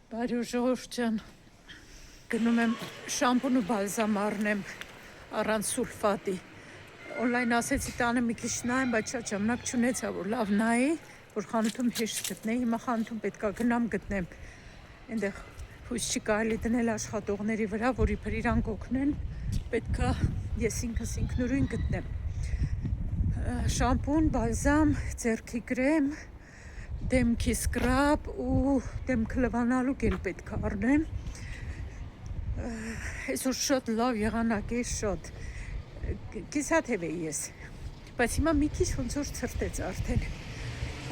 Բարի ժողովուրդ ջան, գնում եմ շամպուն ու բալզամ առնեմ առանց սուլֆատի։ Օնլայն ասեցի տանը մի քիչ նայեմ, բայց շատ ժամանակ չունեցա, որ լավ նայի, որ խանութում հեշտ գտնեի։ Հիմա խանութում պետքա գնամ գտնեմ։ Այնտեղ հույս չի կարելի դնել աշխատողների վրա, որ իբր իրանք օգնեն, պետքա ես ինքս ինքնուրույն գտնեմ։ Շամպուն, բալզամ, ձեռքի կրեմ, դեմքի սկրաբ ու դեմքը լվանալու գել պետք է առնեմ։ Այսօր շատ լավ եղանակ է, շատ կիսաթև էի ես, բայց հիմա մի քիչ ոնց որ ցրտեց արդեն։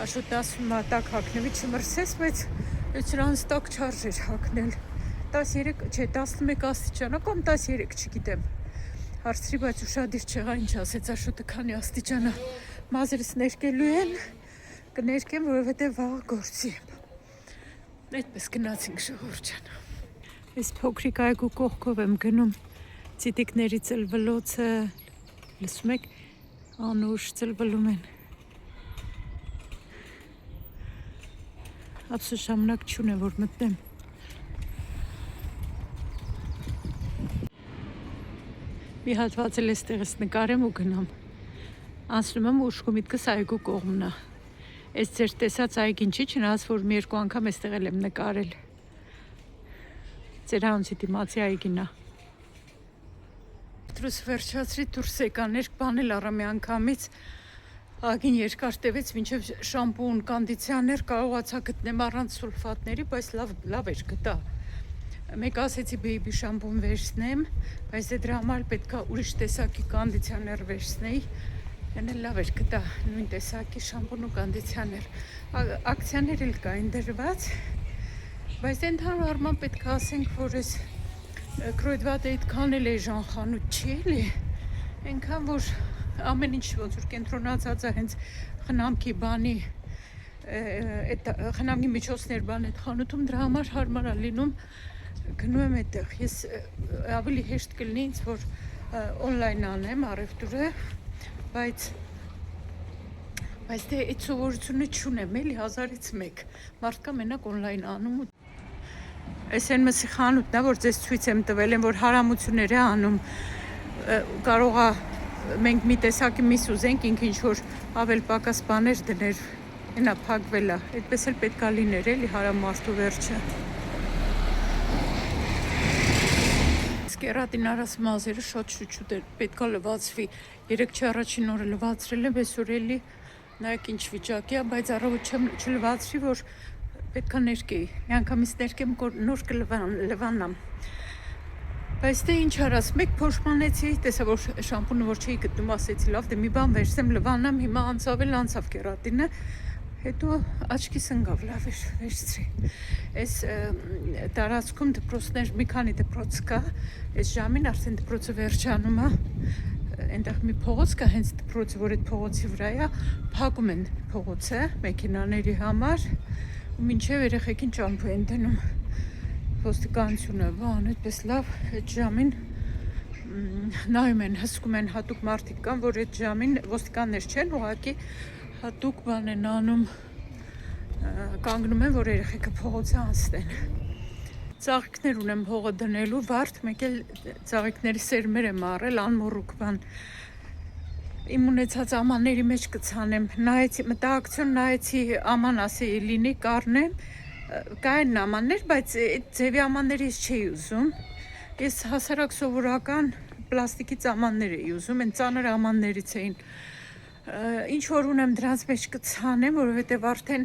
Աշոտ ասում է տակ հագնվի չմրսես, բայց դրանց տակ չարժեր հագնել։ 13, չէ, 11 աստիճան կամ 13, չգիտեմ։ Հարցրի, բայց ուշադիր չեղա, ինչ ասեց Աշոտը, քանի աստիճան է։ Մազերս ներկելու են, կներկեմ, որովհետև վաղը գործի եմ։ Այդպես գնացինք ժողովուրդ ջան։ Այս փոքրիկ այգու կողքով եմ գնում ցիտիկների ծլվլոցը, լսում եք, անուշ ծլվլում են։ Ափսոս ժամանակ չունեմ, որ մտնեմ։ Մի հատված էլ էստեղից նկարեմ ու գնամ։ Անցնում եմ ու ուշքու միտքս այգու կողմն է։ Այս ձեր տեսած այգին չի, չնայած որ մի երկու անգամ էստեղ եմ նկարել։ Ձեր հանցի դիմացի այգին է։ Դրուս վերջացրի դուրս եկա, ներք բանել առա մի անգամից։ Այգին երկար տևեց, մինչև շամպուն, կոնդիցիոներ կարողացա գտնեմ առանց սուլֆատների, բայց լավ էր գտա։ Մեկ ասեցի բեյբի շամպուն վերցնեմ, բայց դրա համար պետքա ուրիշ տեսակի կոնդիցիոներ վերցնեի։ Այն լավ էր գտա, նույն տեսակի շամպուն ու կոնդիցիոներ։ Ակցիաներ էլ կային դրված, բայց ընդհանուր առմամբ պետք է ասենք, որ այս կրոյդվատը այդքան էլ էժան խանութ չի էլի, այնքան որ ամեն ինչ ոնց որ կենտրոնացած է հենց խնամքի բանի, այդ խնամքի միջոցներ բան այդ խանութում, դրա համար հարմար է լինում գնում եմ այդտեղ։ Ես ավելի հեշտ կլինի ինձ, որ օնլայն անեմ առևտուրը, բայց դե այդ սովորությունը չունեմ, էլի 1000-ից 1 մարդկա մենակ օնլայն անում ու այս այն մսի խանութն է, որ ձեզ ցույց եմ տվել, որ հարամություններ է անում, կարող է մենք մի տեսակի միս ուզենք, ինքը ինչ որ ավել պակաս բաներ դներ, այնա փակվել է, այդպես էլ պետք է լիներ, էլի հարամաստու վերջը։ Կերատին արած մազերը շատ շուտ էր, պետք է լվացվի, 3 առաջին օրը լվացրել եմ, այսօր էլի նայեք ինչ վիճակի է, բայց առավոտ չլվացրի, որ պետք է ներկեի, մի անգամից ներկեմ, նոր կլվանամ։ Բայց դե ինչ արած, մեկ փոշմանեցի, տեսա, որ շամպունը որ չէի գտնում, ասեցի լավ, դե մի բան վերցնեմ, լվանամ, հիմա անցավ կերատինը, հետո աչքիս ընկավ, լավ էր, վերցրի։ Այս տարածքում դպրոցներ, մի քանի դպրոց կա, այս ժամին արդեն դպրոցը վերջանում է, այնտեղ մի փողոց կա, հենց դպրոցը, որ այդ փողոցի վրա է, փակում են փողոցը մեքենաների համար, ու մինչև երեխեքին ճամփու են դնում։ Ոստիկանությունը, բան, այդպես լավ, այդ ժամին նայում են, հսկում են, հատուկ մարդիկ կան, որ այդ ժամին ոստիկաններ չեն, ուղղակի հատուկ բան են անում, կանգնում են, որ երեխեքը փողոցը անցնեն։ Ծաղիկներ ունեմ հողը դնելու, վարդ, մեկ էլ ծաղիկների սերմեր եմ առել, անմոռուկ բան։ Իմ ունեցած ամանների մեջ կցանեմ, մտահոգություն նայեցի աման ասեի լինի կառնեմ, կային ամաններ, բայց այդ ձևի ամանների ես չէի ուզում։ Ես հասարակ սովորական պլաստիկից ամաններ էի ուզում, այն ծանր ամաններից էին։ Ինչ որ ունեմ դրանց մեջ կցանեմ, որովհետև արդեն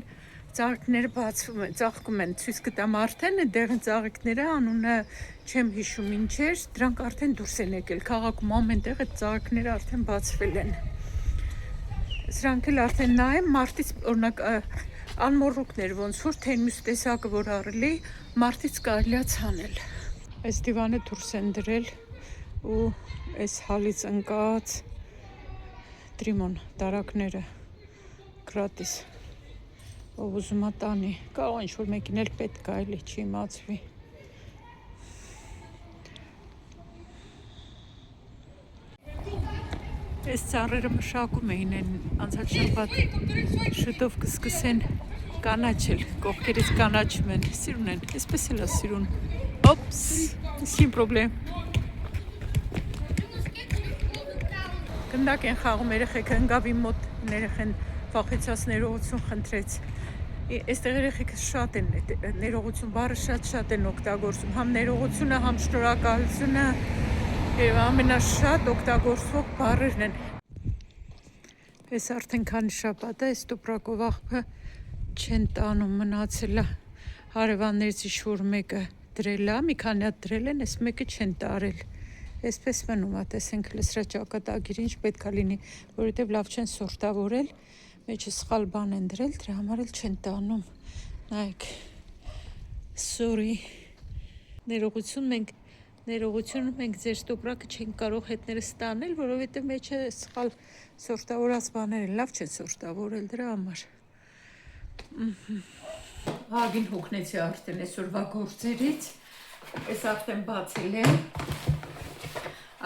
ծաղիկները բացվում են, ծաղկում են, ցույց կտամ արդեն դեղի ծաղիկները, անունը չեմ հիշում ինչ էր, դրանք արդեն դուրս են եկել, քաղաքում ամենտեղ այդ ծաղիկները արդեն բացվել են։ Սրանք էլ արդեն նայեմ, մարտից օրինակ անմոռուկներ ոնց որ թե մյուս տեսակը որ առելի, մարտից կարելի է ցանել։ Այս դիվանը դուրս են դրել ու այս հալից ընկած տրիմոն տարակները գրատիս, ով ուզում է տանի, կարող ինչ որ մեկին էլ պետք է, էլի չի իմացվի։ Այս ծառերը մշակում էին, անցած շաբաթ շուտով կսկսեն կանաչել, կողքերից կանաչում են, սիրուն են, այսպես էլ է սիրուն, օպս, սին պրոբլեմ, գնդակ են խաղում երեխեքը, ընգավ իմ մոտ ներեխեն վախեցած ներողություն խնդրեց, այստեղ երեխեքը շատ են, ներողություն բառը շատ են օգտագործում, համ ներողությունը, համ շնորհակալությունը եւ ամենաշատ օգտագործվող բառերն են։ Այս արդեն քանի շաբաթ է, այս տոպրակով աղբը չեն տանում, մնացել է հարևաններից ինչ-որ մեկը դրել է, մի քանի հատ դրել են, այս մեկը չեն տարել։ Այսպես մնում է, տեսենք լսրաճակատագիրը ինչ պետք է լինի, որովհետև լավ չեն սորտավորել, մեջը սխալ բան են դրել, դրա համար էլ չեն տանում։ Նայեք, sorry, ներողություն մենք ձեր տոպրակը չենք կարող հետներս տանել, որովհետև մեջը սխալ սորտավորած բաներ են, լավ չեն սորտավորել դրա համար։ Հագին հոգնեցի արդեն այսօրվա գործերից, այս արդեն բացել եմ,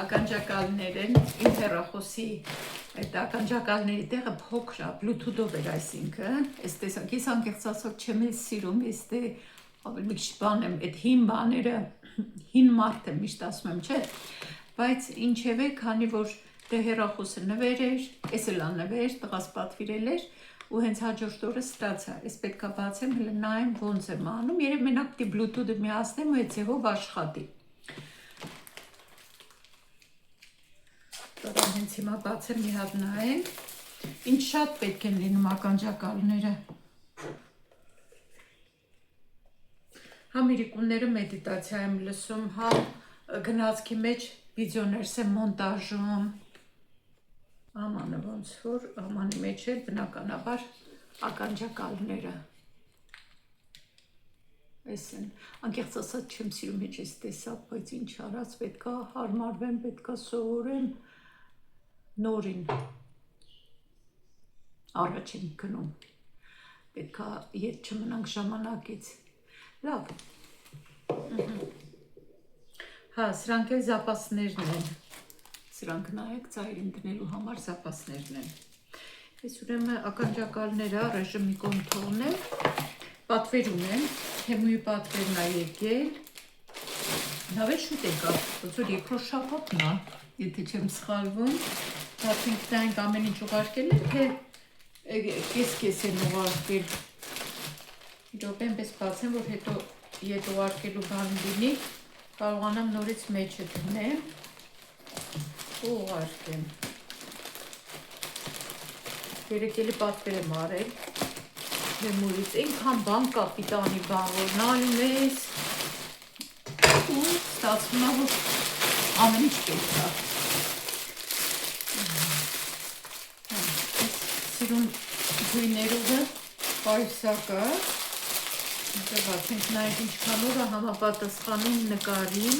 ականջակալներ են, իմ հեռախոսի այդ ականջակալների տեղը փոքր է, բլութութով էր այսինքն, այս տեսակ, ես անկեղծ ասած չեմ էլ սիրում, ես դե ավելի մի քիչ բան եմ, այդ հին բաները, հին մարդ եմ միշտ ասում եմ, չէ, բայց ինչևէ, քանի որ դե հեռախոսը նվեր էր, ես էլ աննվեր, տղաս պատվիրել էր, ու հենց հաջորդ օրը ստացա, ես պետք է բացեմ, հələ նայեմ ոնց եմ անում, երբ մենակ դի բլութութը միացնեմ ու այդ ձևով աշխատի։ Τώρα հենց հիմա բացեմ մի հատ նայենք, ինչ շատ պետք են լինում ականջակալները։ Համ իրիկունները մեդիտացիա եմ լսում, համ գնացքի մեջ վիդեոներս եմ մոնտաժում, ամանը ոնց որ, ամանի մեջ էլ բնականաբար ականջակալները։ Այս են, անկեղծ ասած չեմ սիրում հեչ ես տեսա, բայց ինչ արած պետք է հարմարվեմ, պետք է սովորեմ նորին, առաջ ենք գնում, պետք է ետ չմնանք ժամանակից, լավ, հա, սրանք էլ զապասներն են, սրանք նայեք ծայրին դնելու համար զապասներն են, ես ուրեմն ականջակալները ռեժիմի կոնթորն եմ, պատվերում եմ, Թեմուի պատվերն է եկել, լավ է շուտ եկա, ոնց որ երկրորդ շաբաթն է, եթե չեմ սխալվում, բացենք դա ենք ամեն ինչ ուղարկել են, թե կես են ուղարկել, իրոք պես բացեմ, որ հետո ետ ուղարկելու բան լինի, կարողանամ նորից մեջը դնեմ ու ուղարկեմ, երեկելի պատվեր եմ արել, Թեմուից, ինքան բան կապիտանի բան, որ նայում ես ու ստացվում է, որ ամեն ինչ պետք է։ Սիրուն գույներուղը պայուսակը, բացենք նայեք ինչքան օրը համապատասխանում նկարին,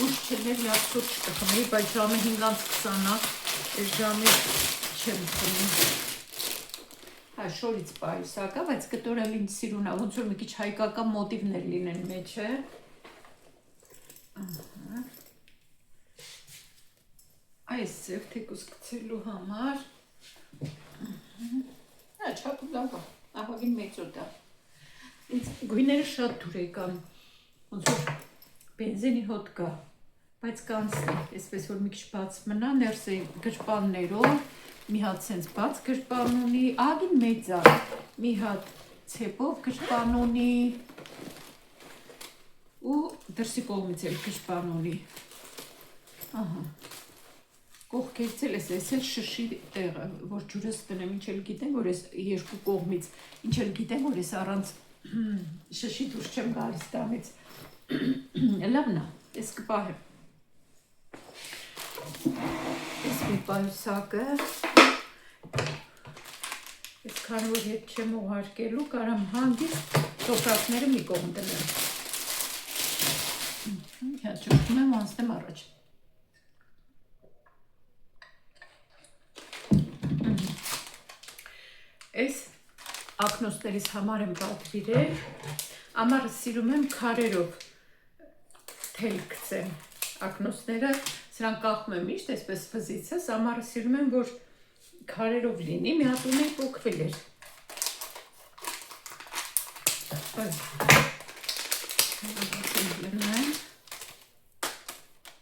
ուշ չներ լավ սուր չկխմեի, բայց ժամը 5:20-ա, այս ժամի չեմ խմում, հա շորից պայուսակա, բայց կտոր էլ ինձ սիրուն է, ոնց որ մի քիչ հայկական մոտիվներ լինեն մեջը, այս ձև թեկուզ գցելու համար, հա չապու լավ է, ահագին մեծոտ է, ինձ գույները շատ դուր եկան, ոնց որ բենզինի հոտ կա, բայց կանցնի, այսպես որ մի քիչ բաց մնա, ներսի գրպաններով, մի հատ սենց բաց գրպան ունի, ահագին մեծ է, մի հատ ցեպով գրպան ունի ու դրսի կողմից էլ գրպան ունի, ահա, կողքերից էլ ես էլ շշի տեղը, որ ջուրս տնեմ, ինչ էլ գիտեմ, որ ես երկու կողմից, ինչ էլ գիտեմ, որ ես առանց շշի դուրս չեմ գալիս տանից, լավն է, ես կպահեմ, ես մի պայուսակը, ես քանի որ հետ չեմ ուղարկելու, կարամ հանգիստ տոպրակները մի կողմ դնեմ, հաճախում եմ անցնեմ առաջ, այս ակնոցներից համար եմ պատվիրել, ամառը սիրում եմ քարերով թել գցեմ, ակնոցները, սրանք կախում եմ միշտ, այսպես վզիցս, ամառը սիրում եմ, որ քարերով լինի, մի հատ ունեի փոքվել էր։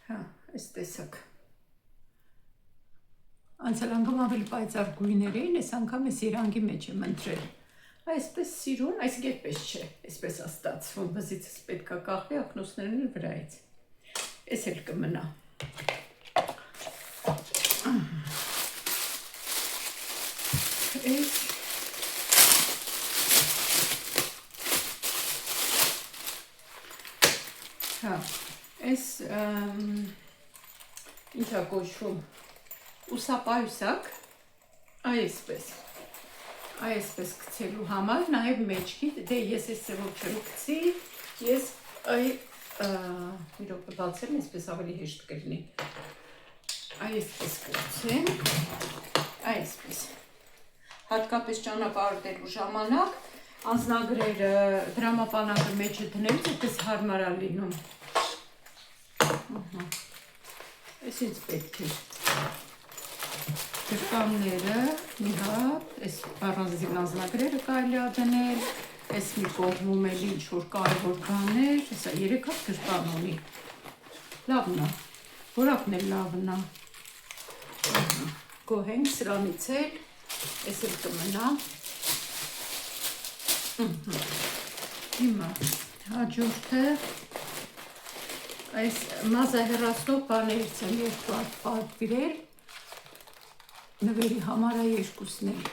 Հա, այս տեսակ։ Անցյալ անգամ ավելի պայծառ գույներ էին, այս անգամ այս երանգի մեջ եմ ընտրել։ Այսպես սիրուն, այսինքն այդպես չէ, այսպես է ստացվում, բզիցս պետք է կախվի, ակնոցներն էլ վրայից։ Էս էլ կմնա։ Այս հա, այս ինչա կոչվում ուսապայուսակ, այսպես գցելու համար, նաև մեջքի, դե ես այս ծևով չեմ գցի, ես մի րոպե բացեմ, այսպես ավելի հեշտ կլինի, այսպես կգցեմ, այսպես, հատկապես ճանապարհորդելու ժամանակ, անձնագրերը, դրամապանակը մեջը դնելուց այդպես հարմար է լինում, այս ինձ պետք է։ Գրպանները, մի հատ, այս առանձին անձնագրերը կարելի է դնել, այս մի կողմում էլ ինչ-որ կարևոր բաներ, հեսա 3 հատ գրպան ունի, լավն է, որակն էլ լավն է, գոհենք սրանից էլ, այս էլ կմնա, հիմա հաջորդը, այս մազահեռացնող բաներից եմ երկու հատ պատվիրել, նվերի համար է երկուսն էլ։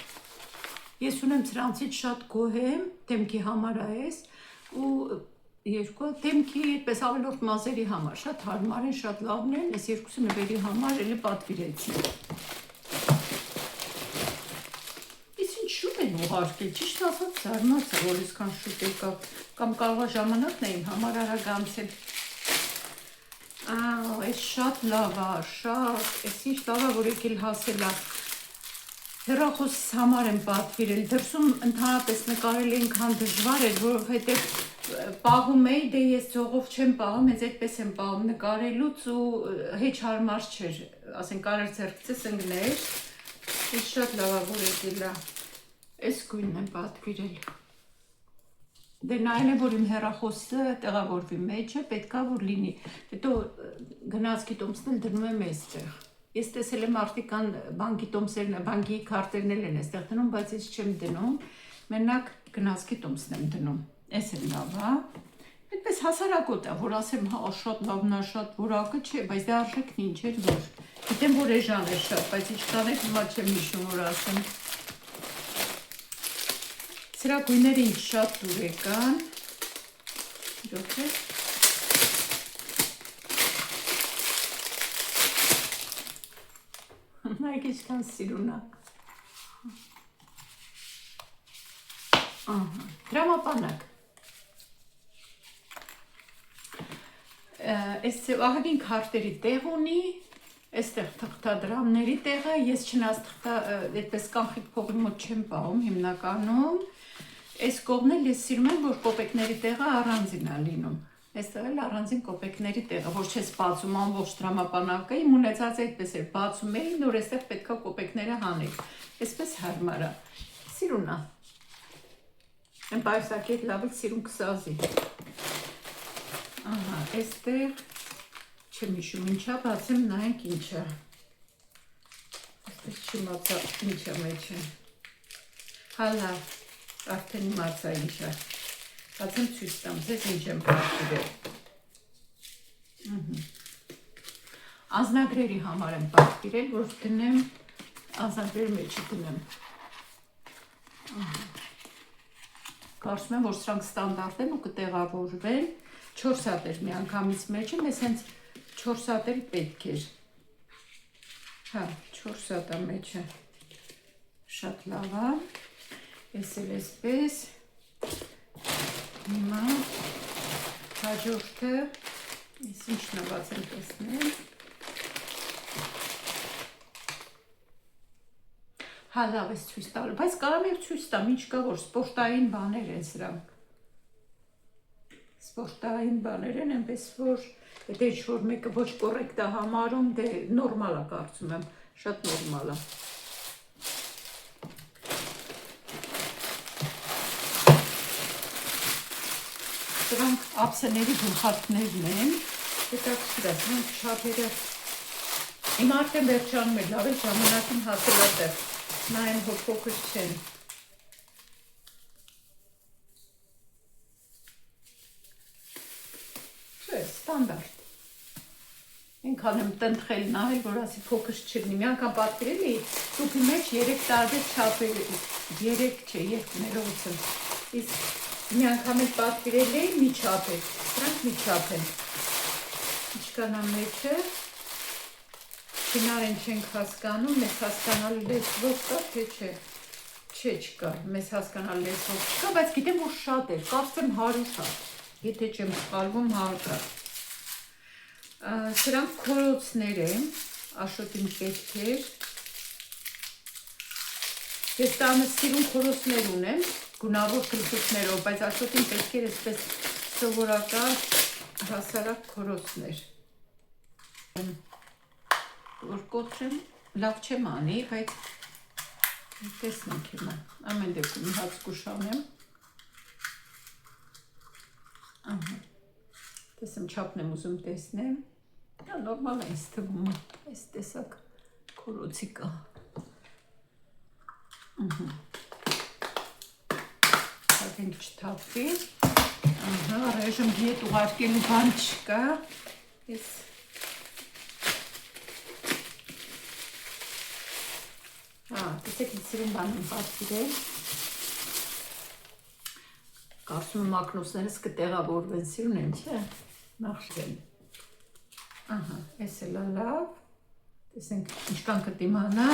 Ես ունեմ սրանցից շատ գոհ եմ, դեմքի համար է ես, ու երկու դեմքի այդպես ավելորդ մազերի համար, շատ հարմար են, շատ լավն են, այս երկուսը նվերի համար էլի պատվիրեցի։ Ես ինչ շուտ են ուղարկել, ճիշտ ասած զարմացա, որ այսքան շուտ եկավ, կամ կարող է ժամանակն է իմ համար արագ անցել։ Այս շատ լավ է, շատ, այս ինչ լավ է, որ եկել հասել է։ Հեռախոսից համար եմ պատվիրել, դրսում ընդհանրապես նկարել այնքան դժվար էր, որովհետև պահում էի, դե ես ձողով չեմ պահում, հենց այդպես եմ պահում նկարելուց ու հեչ հարմար չէր, ասենք կարեր ձեռքցես ընկներ, այս շատ լավ է, որ եկել է, այս գույնն եմ պատվիրել։ Դե նայել եմ, որ իմ հեռախոսը տեղավորվի մեջը, պետքա որ լինի, հետո գնացքի տոմսն էլ դնում եմ այստեղ։ Ես տեսել եմ արդիկան բանկի տոմսերն, բանկի քարտերն էլ են այստեղ դնում, բայց ես չեմ դնում, մենակ գնացքի տոմսն եմ դնում, այս էլ լավ է։ Այդպես հասարակոտ է, որ ասեմ, հա, շատ լավն է, շատ որակը չէ, բայց դե արժեքն ինչ էր, որ։ Գիտեմ, որ էժան է շատ, բայց ինչքան է հիմա չեմ հիշում, որ ասեմ։ Սրա գույները ինձ շատ դուր եկան, իրոք է։ Նայք ինչքան սիրուն է։ Դրամապանակ։ Այս ահագին քարտերի տեղ ունի, այստեղ թղթադրամների տեղ է, ես չնայած այդպես կանխիկ փողի մոտ չեմ պահում հիմնականում, այս կողմն էլ ես սիրում եմ, որ կոպեկների տեղը առանձին է լինում, այստեղ էլ առանձին կոպեկների տեղը, որ չես բացում ամբողջ դրամապանակը, իմ ունեցած այդպես էր, բացում էի, նոր այստեղ պետք է կոպեկները հանեք, այսպես հարմար է, սիրուն է, եմ պայուսակի հետ լավից սիրուն կսազի, ահա, այստեղ չեմ հիշում ինչա, բացեմ նայենք ինչա, այստեղ չիմացա ինչա մեջը, հա լավ, արդեն իմացա ինչա, բացեմ ցույց տամ, ձեզ ինչ եմ պատվիրել, անձնագրերի համար եմ պատվիրել, որ դնեմ, անձնագրերի մեջը դնեմ, կարծում եմ, որ սրանք ստանդարտ են ու կտեղավորվեն, 4 հատ էր մի անգամից մեջը, մեզ հենց 4 հատ էլ պետք էր, հա, 4 հատ է մեջը, շատ լավ է, ես էլ այսպես, հիմա, հաջորդը, ես ինչ նված եմ տեսնել, հա լավ ես ցույց տալու, բայց կարամ և ցույց տամ, ինչ կա, որ սպորտային բաներ են սրանք, սպորտային բաներ են, այնպես որ, եթե ինչ-որ մեկը ոչ կոռեկտ է համարում, դե նորմալ է կարծում եմ, շատ նորմալ է, Սրանք ափսեների գլխարկներն են։ Հետաքրքիր է, սրանք շապերը իմ արդեն վերջանում էր, լավ է ժամանակին հասել է նայեմ հո փոքր չեն։ Չէ, ստանդարտ։ Ինքան եմ տնտղել նահել, որ ասի փոքր չլինի։ Մի անգամ պատվիրել էի, սուպի մեջ 3 տարբեր չափեր, 3 չէ, 2 ներողություն։ Իսկ մի անգամ էլ պատվիրել էի մի չափ էր, սրանք մի չափ են։ Ինչքան է մեջը, շինարեն չենք հասկանում, մեզ հասկանալու լեզվով կա, թե չէ։ Չէ, չկա, մեզ հասկանալու լեզվով չկա, բայց գիտեմ, որ շատ էր, կարծեմ 100 հատ, եթե չեմ սխալվում 100 հատ։ Սրանք քորոցներ են, Աշոտին պետք էր։ Ես տանը սիրուն քորոցներ ունեմ, գունավոր գլխիկներով, բայց Աշոտին պետք էր այսպես սովորական հասարակ քորոցներ։ Որ կոտրեմ, լավ չեմ անի, բայց տեսնենք հիմա, ամեն դեպքում մի հատ զգուշանեմ։ Տեսեմ չափն եմ ուզում տեսնեմ, նորմալ է ինձ թվում, այս տեսակ քորոցի կա։ Հատենք չթափվի, ռեժիմ դիետ ուղարկելու բան չկա, ես տեսեք ինձ սիրուն բան եմ պատվիրել, կարծում եմ ակնոցներս կտեղավորվեն սիրուն են, չէ, նախշեն, ես էլ լավ, տեսենք ինչքան կտիմանա,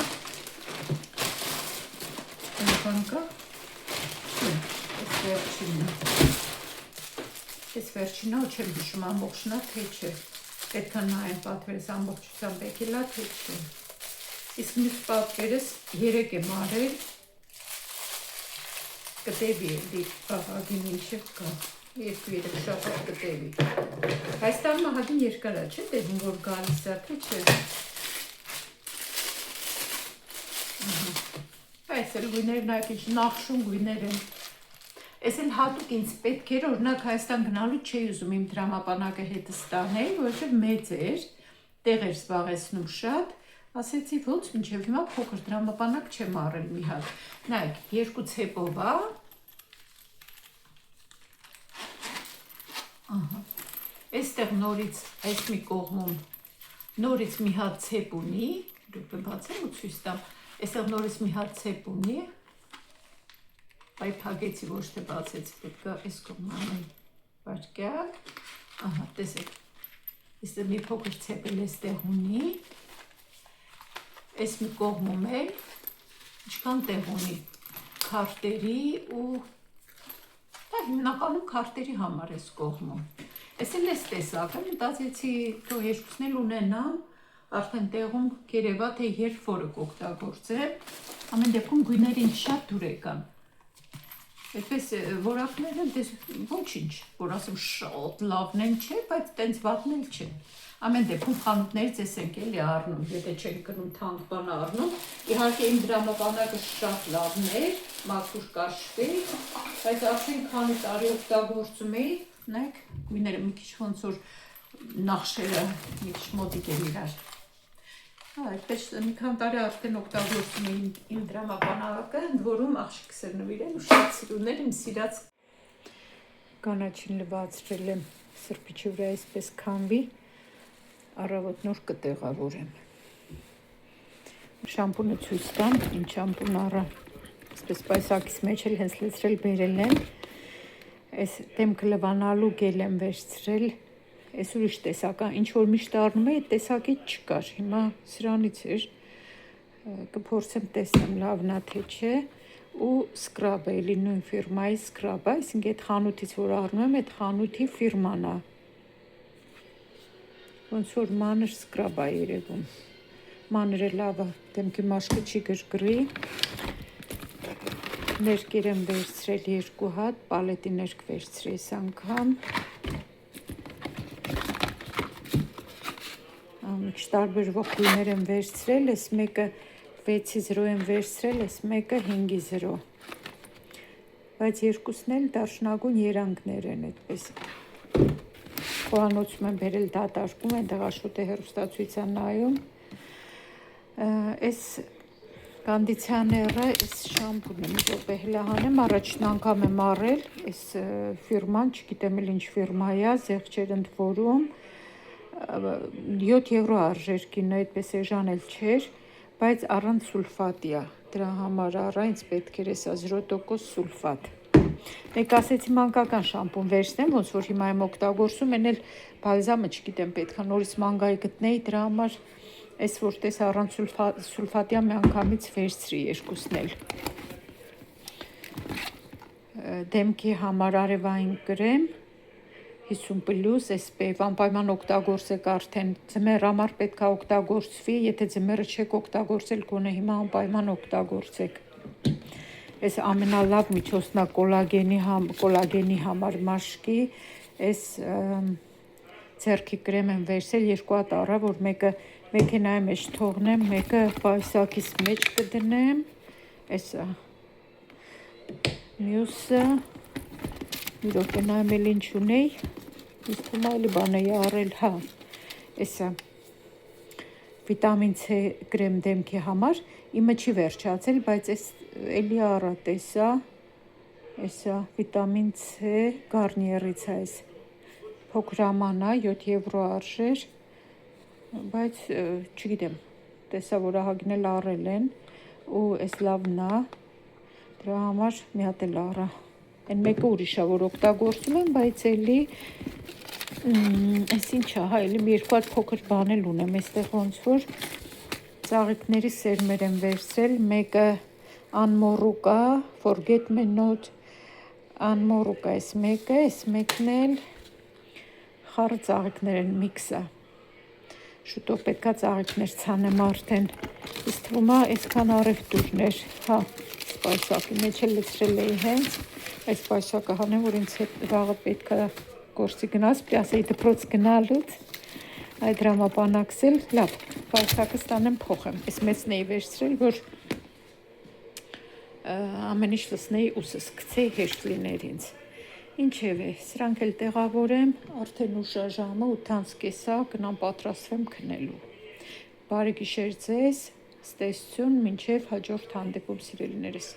այնքան կա, ես վերջինը ու չեմ հիշում ամբողջնա, թե չէ, պետք է նայեմ պատվերս ամբողջությամբ եկելա, թե չէ, իսկ մյուս պատվերս 3 եմ արել, կտևի էլի աղագին ինչև կա, 2-3 շաբաթ կտևի, այս տան մահագին երկար է, չէ տևում, որ գալիս է, թե չէ, այս էլ գույներ նայք ինչ նախշուն գույներ են, ես էլ հատուկ ինձ պետք էր, օրինակ Հայաստան գնալու չէի ուզում իմ դրամապանակը հետս տանել, որովհետև մեծ էր, տեղ էր զբաղեցնում շատ, ասեցի ոնց մինչև հիմա փոքր դրամապանակ չեմ առել մի հատ, նայք 2 ցեպով է, այստեղ նորից այս մի կողմում նորից մի հատ ցեպ ունի, դուք բացեմ ու ցույց տամ, այստեղ նորից մի հատ ցեպ ունի, այ փակեցի ոչ թե բացեցի, պետք է այս կողմը անեմ վարկյալ, տեսեք, այստեղ մի փոքր ցեպ էլ այստեղ ունի, այս մի կողմում էլ ինչքան տեղ ունի քարտերի ու հիմնականում քարտերի համար այս կողմում, այս էլ այս տեսակը, մտածեցի թող երկուսն էլ ունենամ, արդեն տեղում կերևա թե երբ որը կօգտագործեմ, ամեն դեպքում գույները ինձ շատ դուր եկան, այդպես որակները ոչինչ, որ ասեմ շատ լավն են չէ, բայց տենց վատն էլ չէ, ամեն դեպքում խանութներից ես ենք էլի առնում, եթե չենք գնում թանկ բան առնում, իհարկե իմ դրամապանակը շատ լավն էր, մաքուր կաշվի, բայց արդեն քանի տարի օգտագործում էի, նայեք, գույները մի քիչ ոնց որ նախշերը մի քիչ մոտիկ են իրար, այդպես մի քանի տարի արդեն օգտագործում էի իմ դրամապանակը, ընդ որում աղջիկս էր նվիրել ու շատ սիրուներ իմ սիրած կանաչին լվացրել եմ սրբիչի վրա այսպես քամվի, առավոտ նոր կտեղավորեմ։ Շամպունը ցույց տամ, ինչ շամպուն առա, այսպես պայսակից մեջ էլ հենց լցրել բերել եմ, այս դեմքը լվանալու գել եմ վերցրել, այս ուրիշ տեսակա, ինչ որ միշտ առնում էի, այդ տեսակից չկար, հիմա սրանից էր, կփորձեմ տեսնեմ լավնա թե չէ, ու սկրաբ է, էլի նույն ֆիրմայի սկրաբ է, այսինքն այդ խանութից որ առնում եմ, այդ խանութի ֆիրման է, ոնց որ մանր սկրաբ է երևում, մանրը լավ է, դեմքի մաշկը չի գրգռի, ներկեր եմ վերցրել 2 հատ, պալետի ներկ վերցրի այս անգամ, մի քիչ տարբերվող գույներ եմ վերցրել, այս մեկը 6-0 եմ վերցրել, այս մեկը 5-0, բայց երկուսն էլ դաշնագույն երանգներ են այդպես։ Խոհանոցում եմ բերել դատարկում, այնտեղ Աշոտ է հեռուստացույցան նայում։ Այս կոնդիցիոները, այս շամպունը մի րոպե հլահանեմ, առաջին անգամ եմ առել, այս ֆիրման, չգիտեմ էլ ինչ ֆիրմա է, զեղչեր ընդ որում, 7 եվրո արժեր կինը, այդպես էժան էլ չէր, բայց առանց սուլֆատի է, դրա համար առա, ինձ պետք էր էսա 0% սուլֆատ։ Մեկ ասեցի մանկական շամպուն վերցնեմ, ոնց որ հիմա եմ օգտագործում, են էլ բալզամը չգիտեմ, պետք է նորից մանգայի գտնեի, դրա համար այս որ տես առանց սուլֆատյա մի անգամից վերցրի երկուսն էլ։ Դեմքի համար արևային կրեմ 50+, SPF անպայման օգտագործեք արդեն, ձմեռ համար պետք է օգտագործվի, եթե ձմեռը չեք օգտագործել, գոնե հիմա անպայման օգտագործեք։ Այս ամենալավ միջոցն է կոլագենի համար մաշկի, այս ձեռքի կրեմ եմ վերցել, երկու հատ առա, որ մեկը մեքենայի մեջ թողնեմ, մեկը պայուսակիս մեջ կդնեմ, այսա մյուսը, մի րոպե նայեմ էլ ինչ ունեի, ինձ թվում է էլի բան էի առել, հա, այսա վիտամին C կրեմ դեմքի համար, իմը չի վերջացել, բայց այս էլի առա տեսա, այսա վիտամին C Garnier-ից է այս, փոքրաման է, 7 եվրո արժեր, բայց չգիտեմ, տեսա որ ահագին էլ առել են, ու այս լավն է, դրա համար մի հատ էլ առա, են մեկը ուրիշ է, որ օգտագործում եմ, բայց էլի այս ինչ է, հա, էլի մի երկու հատ փոքր բան էլ ունեմ, այստեղ ոնց որ ծաղիկների սերմեր եմ վերցրել, մեկը անմոռուկա, forget me not, անմոռուկա այս մեկն էլ խառը ծաղիկներ են միքսը, շուտով պետքա ծաղիկներ ցանեմ արդեն, ինձ թվում է այսքան առևտուրներ, հա, պայուսակի մեջ էլ լցրել էի հենց, այս պայուսակը հանեմ, որ ինձ հետ վաղը պետքա գործի գնաց, պիտի ասեի դպրոց գնալուց, այդ դրամապանակսել, լավ, պայուսակը ստանեմ փոխեմ, այս մեծն էի վերցրել, որ ամեն ինչ լսնեի ուսս գցեի հեշտ լիներ ինձ, ինչև է, սրանք էլ տեղավորեմ, արդեն ուշ է ժամը 8:30 գնամ պատրաստվեմ քնելու, բարի գիշեր ձեզ, ստեսություն, մինչև հաջորդ հանդիպում սիրելիներս։